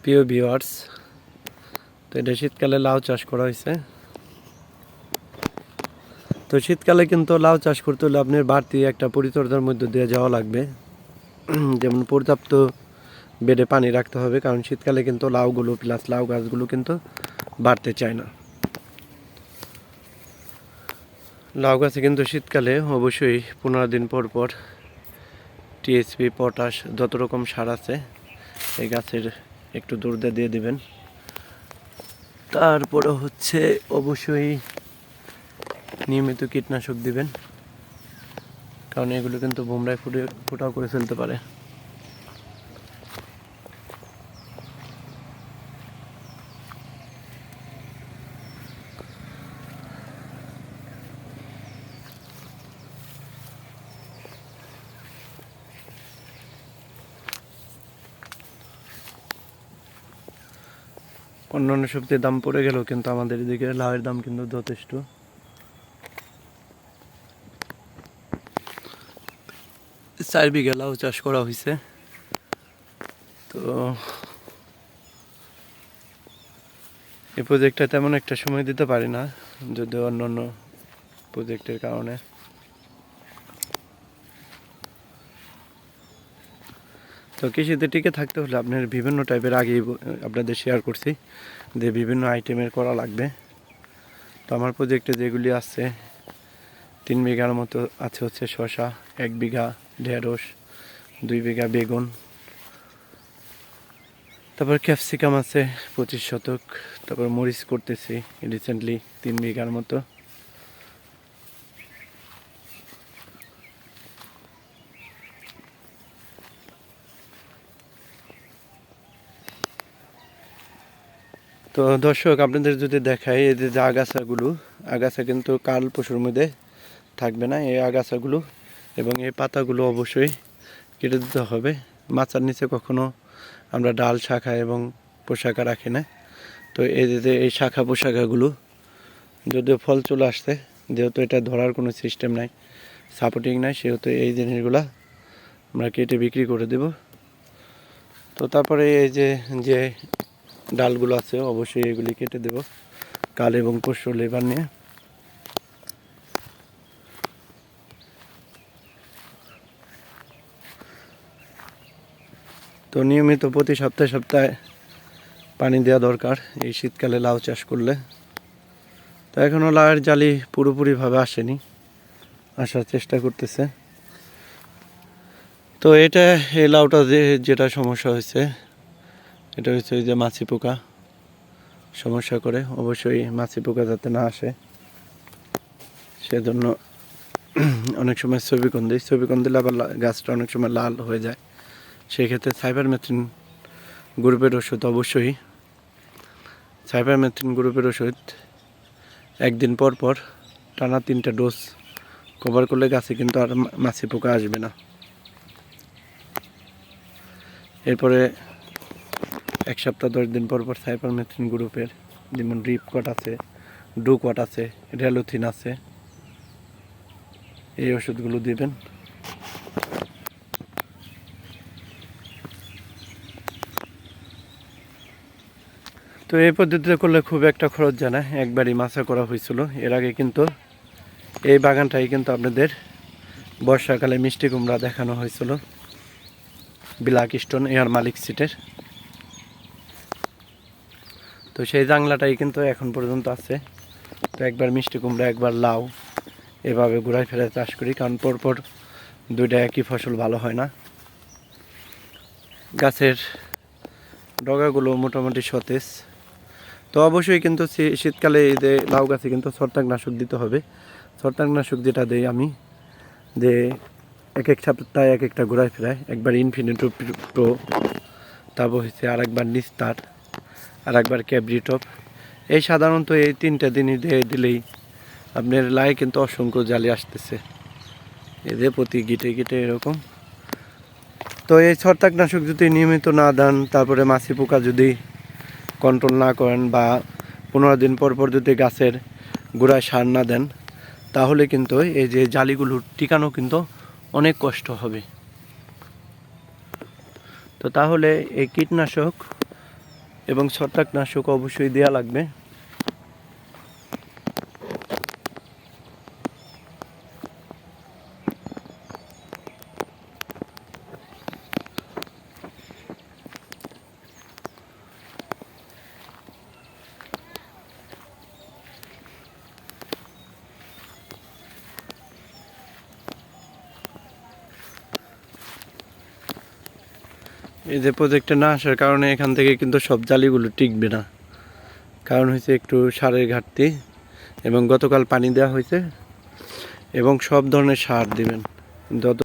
প্রিয় ভিউয়ার্স, তো এটা শীতকালে লাউ চাষ করা হয়েছে। তো শীতকালে কিন্তু লাউ চাষ করতে হলে আপনার বাড়তি একটা পরিচর্যার মধ্যে দিয়ে যাওয়া লাগবে। যেমন পর্যাপ্ত বেডে পানি রাখতে হবে, কারণ শীতকালে কিন্তু লাউগুলো প্লাস লাউ গাছগুলো কিন্তু বাড়তে চায় না। লাউ গাছে কিন্তু শীতকালে অবশ্যই 15 দিন পর পর টিএসপি, পটাশ, যত রকম সার আছে এই গাছের একটু দূরদে দিয়ে দিবেন। তারপরে হচ্ছে অবশ্যই নিয়মিত কীটনাশক দিবেন, কারণ এগুলো কিন্তু ভোমরায় ফুটাও করে ফেলতে পারে। অন্যান্য সবজির দাম পড়ে গেলেও কিন্তু আমাদের এদিকে লাউয়ের দাম কিন্তু যথেষ্ট। 4 বিঘা লাউ চাষ করা হয়েছে। তো এই প্রজেক্টটা তেমন একটা সময় দিতে পারি না, যদিও অন্যান্য প্রজেক্টের কারণে। তো কৃষিতে টিকে থাকতে হলে আপনার বিভিন্ন টাইপের আগেই আপনাদের শেয়ার করছি যে বিভিন্ন আইটেমের করা লাগবে। তো আমার প্রজেক্টে যেগুলি আছে 3 বিঘার মতো আছে হচ্ছে শসা, 1 বিঘা ঢেঁড়স, 2 বিঘা বেগুন, তারপর ক্যাপসিকাম আছে 25 শতক, তারপর মরিচ করতেছি রিসেন্টলি 3 বিঘার মতো। তো দর্শক, আপনাদের যদি দেখাই এই যে আগাছা কিন্তু কাল পরশুর মধ্যে থাকবে না, এই আগাছাগুলো এবং এই পাতাগুলো অবশ্যই কেটে দিতে হবে। মাচার নিচে কখনো আমরা ডাল, শাখা এবং পোশাকা রাখি না। তো এই যে এই শাখা পোশাকাগুলো যদিও ফল চলে আসছে, যেহেতু এটা ধরার কোনো সিস্টেম নাই, সাপোর্টিং নাই, সেহেতু এই জিনিসগুলা আমরা কেটে বিক্রি করে দেব। তো তারপরে এই যে ডালগুলো আছে অবশ্যই এগুলি কেটে দেব কাল এবং পরশু লেবার নিয়ে। তো নিয়মিত প্রতি সপ্তাহে পানি দেওয়া দরকার এই শীতকালে লাউ চাষ করলে। তো এখনও লাউয়ের জালি পুরোপুরিভাবে আসেনি, আসার চেষ্টা করতেছে। তো এই লাউটা যেটা সমস্যা হয়েছে, এটা হচ্ছে যে মাছি পোকা সমস্যা করে। অবশ্যই মাছি পোকা যাতে না আসে সেজন্য অনেক সময় ছবিকন দিলে আবার গাছটা অনেক সময় লাল হয়ে যায়। সেক্ষেত্রে সাইপারমেথ্রিন গ্রুপের ওষুধ অবশ্যই, সাইপারমেথ্রিন গ্রুপের ওষুধ 1 দিন পর পর টানা 3টা ডোজ কভার করলে গাছে কিন্তু আর মাছি পোকা আসবে না। এরপরে 1 সপ্তাহ 10 দিন পর পর সাইপারমেথ্রিন গ্রুপের যেমন রিপকট আছে, ডুকট আছে, রেলোথিন আছে, এই ওষুধগুলো দিবেন। তো এই পদ্ধতিতে করলে খুব একটা খরচ যায় না, একবারই মাছা করা হয়েছিল। এর আগে কিন্তু এই বাগানটাই কিন্তু আপনাদের বর্ষাকালে মিষ্টি কুমড়া দেখানো হয়েছিল ব্ল্যাক স্টোন এয়ার মালিক সিটের। তো সেই জাংলাটাই কিন্তু এখন পর্যন্ত আছে। তো একবার মিষ্টি কুমড়া, একবার লাউ, এভাবে ঘুরায় ফেরায় চাষ করি, কারণ পরপর 2টা একই ফসল ভালো হয় না। গাছের ডগাগুলো মোটামুটি সতেজ। তো অবশ্যই কিন্তু শীতকালে এই যে লাউ গাছে কিন্তু ছত্রাকনাশক দিতে হবে। ছত্রাকনাশক যেটা দেই আমি, যে এক সপ্তাহে একটা ঘোরায় ফেরায়, একবার ইনফিনিটো প্রো, তারপর হচ্ছে আরেকবার নিস্তার, আর একবার ক্যাব্রিটপ। এই সাধারণত এই 3টা দিনই দিলেই আপনার লাই কিন্তু অসংখ্য জালি আসতেছে, এদের প্রতি গিটে এরকম। তো এই ছত্রাকনাশক যদি নিয়মিত না দেন, তারপরে মাছি পোকা যদি কন্ট্রোল না করেন, বা 15 দিন পর পর যদি গাছের গোড়ায় সার না দেন, তাহলে কিন্তু এই যে জালিগুলো টিকানো কিন্তু অনেক কষ্ট হবে। তো তাহলে এই কীটনাশক এবং ছত্রাকনাশক অবশ্যই দেওয়া লাগবে। এই যে প্রজেক্টে না আসার কারণে এখান থেকে কিন্তু সব জালিগুলো টিকবে না, কারণ হচ্ছে একটু সারের ঘাটতি। এবং গতকাল পানি দেওয়া হয়েছে এবং সব ধরনের সার দিবেন, যত